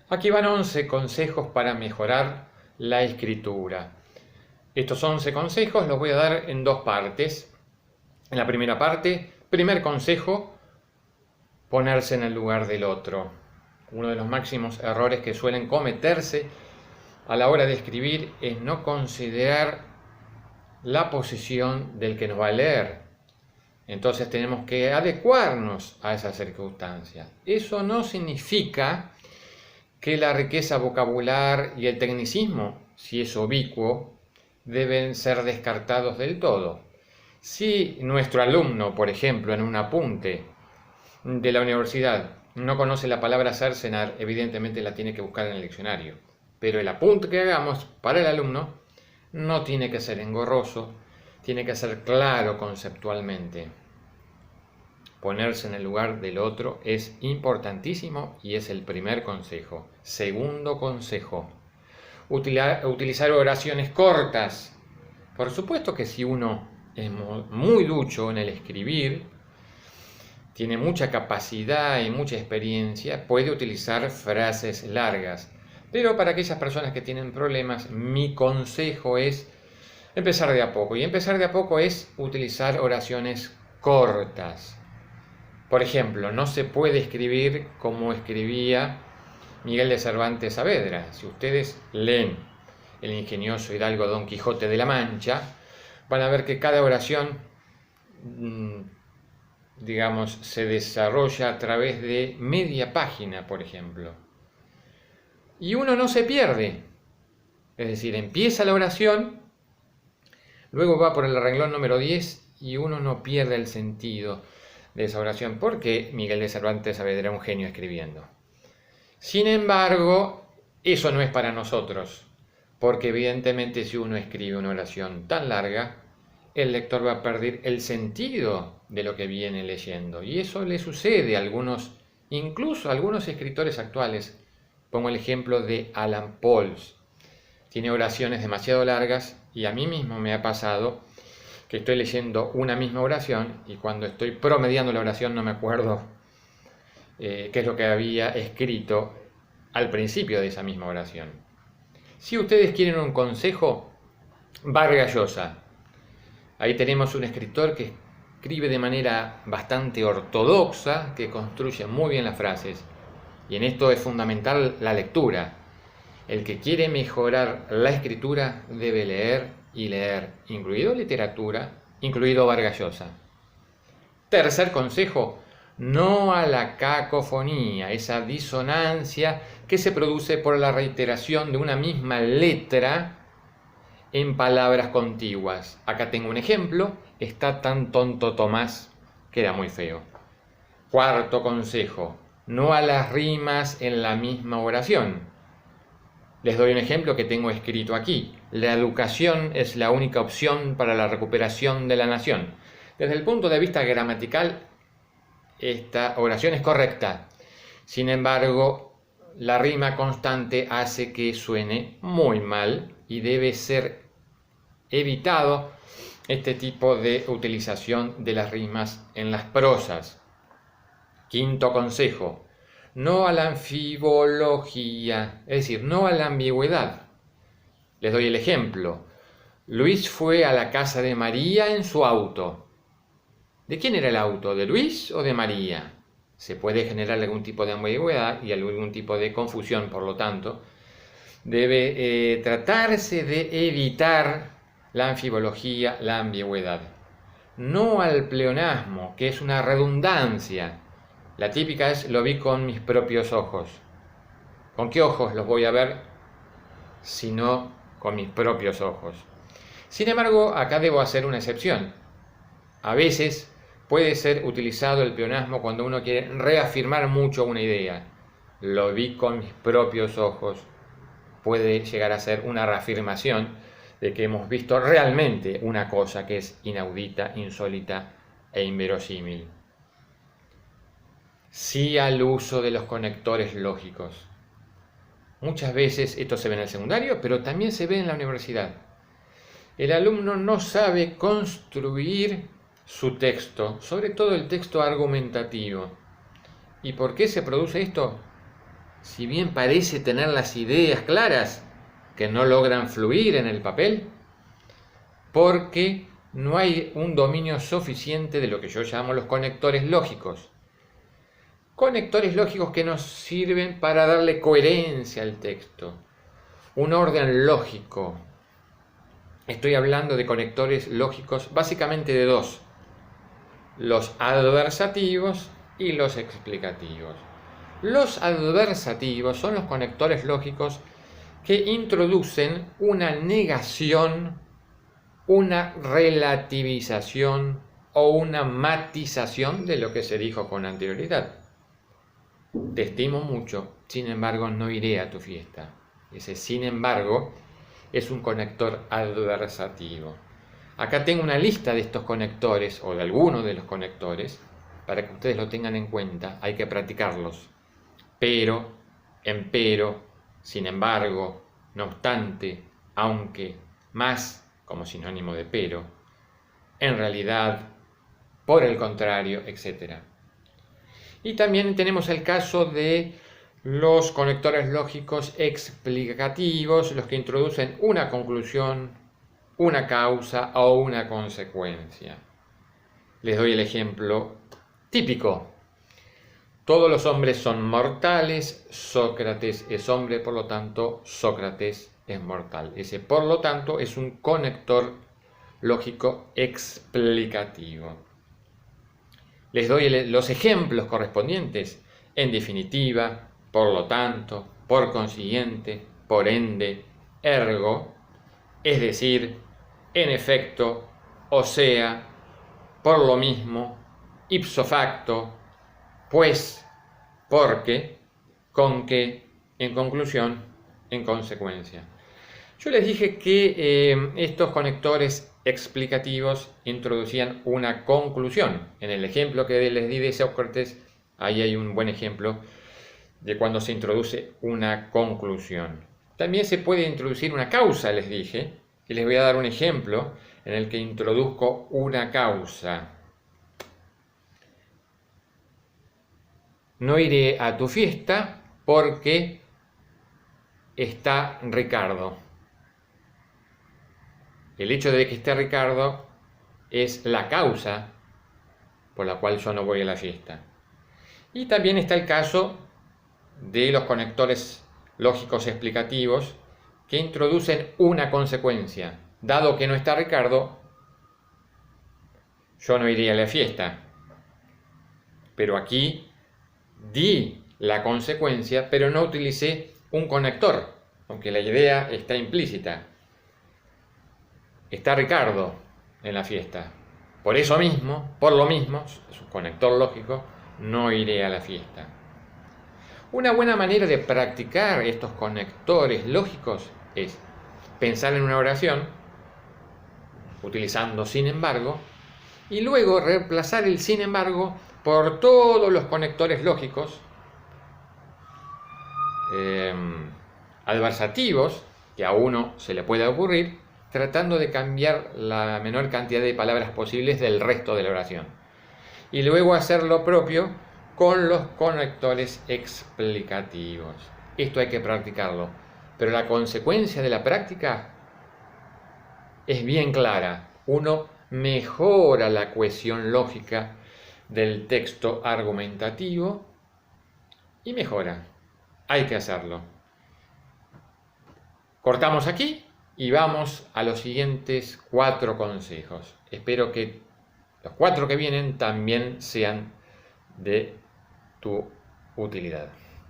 Aquí van 11 consejos para mejorar la escritura. Estos 11 consejos los voy a dar en dos partes. En la primera parte, primer consejo, ponerse en el lugar del otro. Uno de los máximos errores que suelen cometerse a la hora de escribir es no considerar la posición del que nos va a leer. Entonces tenemos que adecuarnos a esas circunstancias. Eso no significa que la riqueza vocabular y el tecnicismo, si es ubicuo, deben ser descartados del todo. Si nuestro alumno, por ejemplo, en un apunte de la universidad no conoce la palabra cercenar, evidentemente la tiene que buscar en el diccionario. Pero el apunte que hagamos para el alumno no tiene que ser engorroso, tiene que ser claro conceptualmente. Ponerse en el lugar del otro es importantísimo y es el primer consejo. Segundo consejo, utilizar oraciones cortas. Por supuesto que si uno es muy ducho en el escribir, tiene mucha capacidad y mucha experiencia, puede utilizar frases largas. Pero para aquellas personas que tienen problemas, mi consejo es empezar de a poco. Y empezar de a poco es utilizar oraciones cortas. Por ejemplo, no se puede escribir como escribía Miguel de Cervantes Saavedra. Si ustedes leen el ingenioso hidalgo Don Quijote de la Mancha, van a ver que cada oración, digamos, se desarrolla a través de media página, por ejemplo. Y uno no se pierde. Es decir, empieza la oración, luego va por el renglón número 10 y uno no pierde el sentido de esa oración, porque Miguel de Cervantes Saavedra era un genio escribiendo. Sin embargo, eso no es para nosotros, porque evidentemente si uno escribe una oración tan larga, el lector va a perder el sentido de lo que viene leyendo. Y eso le sucede a algunos, incluso a algunos escritores actuales. Pongo el ejemplo de Alan Pauls. Tiene oraciones demasiado largas y a mí mismo me ha pasado que estoy leyendo una misma oración y cuando estoy promediando la oración no me acuerdo qué es lo que había escrito al principio de esa misma oración. Si ustedes quieren un consejo, Vargas Llosa. Ahí tenemos un escritor que escribe de manera bastante ortodoxa, que construye muy bien las frases. Y en esto es fundamental la lectura. El que quiere mejorar la escritura debe leer y leer, incluido literatura, incluido Vargas Llosa. Tercer consejo, no a la cacofonía, esa disonancia que se produce por la reiteración de una misma letra en palabras contiguas. Acá tengo un ejemplo, está tan tonto Tomás, queda muy feo. Cuarto consejo, no a las rimas en la misma oración. Les doy un ejemplo que tengo escrito aquí. La educación es la única opción para la recuperación de la nación. Desde el punto de vista gramatical, esta oración es correcta. Sin embargo, la rima constante hace que suene muy mal y debe ser evitado este tipo de utilización de las rimas en las prosas. Quinto consejo, no a la anfibología, es decir, no a la ambigüedad. Les doy el ejemplo. Luis fue a la casa de María en su auto. ¿De quién era el auto? ¿De Luis o de María? Se puede generar algún tipo de ambigüedad y algún tipo de confusión, por lo tanto, debe tratarse de evitar la anfibología, la ambigüedad. No al pleonasmo, que es una redundancia. La típica es, lo vi con mis propios ojos. ¿Con qué ojos los voy a ver? Si no con mis propios ojos. Sin embargo, acá debo hacer una excepción. A veces puede ser utilizado el pleonasmo cuando uno quiere reafirmar mucho una idea. Lo vi con mis propios ojos. Puede llegar a ser una reafirmación de que hemos visto realmente una cosa que es inaudita, insólita e inverosímil. Sí al uso de los conectores lógicos. Muchas veces esto se ve en el secundario, pero también se ve en la universidad. El alumno no sabe construir su texto, sobre todo el texto argumentativo. ¿Y por qué se produce esto? si bien parece tener las ideas claras, que no logran fluir en el papel, porque no hay un dominio suficiente de lo que yo llamo los conectores lógicos. Conectores lógicos que nos sirven para darle coherencia al texto, un orden lógico. Estoy hablando de conectores lógicos básicamente de dos: los adversativos y los explicativos. Los adversativos son los conectores lógicos que introducen una negación, una relativización o una matización de lo que se dijo con anterioridad. Te estimo mucho, sin embargo no iré a tu fiesta. Ese sin embargo es un conector adversativo. Acá tengo una lista de estos conectores, o de algunos de los conectores, para que ustedes lo tengan en cuenta. Hay que practicarlos. Pero, empero, sin embargo, no obstante, aunque, más, como sinónimo de pero, en realidad, por el contrario, etc. Y también tenemos el caso de los conectores lógicos explicativos, los que introducen una conclusión, una causa o una consecuencia. Les doy el ejemplo típico. Todos los hombres son mortales, Sócrates es hombre, por lo tanto, Sócrates es mortal. Ese por lo tanto es un conector lógico explicativo. Les doy los ejemplos correspondientes: en definitiva, por lo tanto, por consiguiente, por ende, ergo, es decir, en efecto, o sea, por lo mismo, ipso facto, pues, porque, con que, en conclusión, en consecuencia. Yo les dije que estos conectores explicativos introducían una conclusión. En el ejemplo que les di de Sócrates, ahí hay un buen ejemplo de cuando se introduce una conclusión. También se puede introducir una causa, les dije, y les voy a dar un ejemplo en el que introduzco una causa. No iré a tu fiesta porque está Ricardo. El hecho de que esté Ricardo es la causa por la cual yo no voy a la fiesta. Y también está el caso de los conectores lógicos explicativos que introducen una consecuencia. Dado que no está Ricardo, yo no iré a la fiesta. Pero aquí di la consecuencia, pero no utilicé un conector, aunque la idea está implícita. Está Ricardo en la fiesta. Por eso mismo, por lo mismo, es un conector lógico, no iré a la fiesta. Una buena manera de practicar estos conectores lógicos es pensar en una oración, utilizando sin embargo, y luego reemplazar el sin embargo por todos los conectores lógicos adversativos que a uno se le pueda ocurrir, tratando de cambiar la menor cantidad de palabras posibles del resto de la oración. Y luego hacer lo propio con los conectores explicativos. Esto hay que practicarlo, pero la consecuencia de la práctica es bien clara. Uno mejora la cohesión lógica del texto argumentativo y mejora. Hay que hacerlo. Cortamos aquí y vamos a los siguientes 4 consejos. Espero que los 4 que vienen también sean de tu utilidad.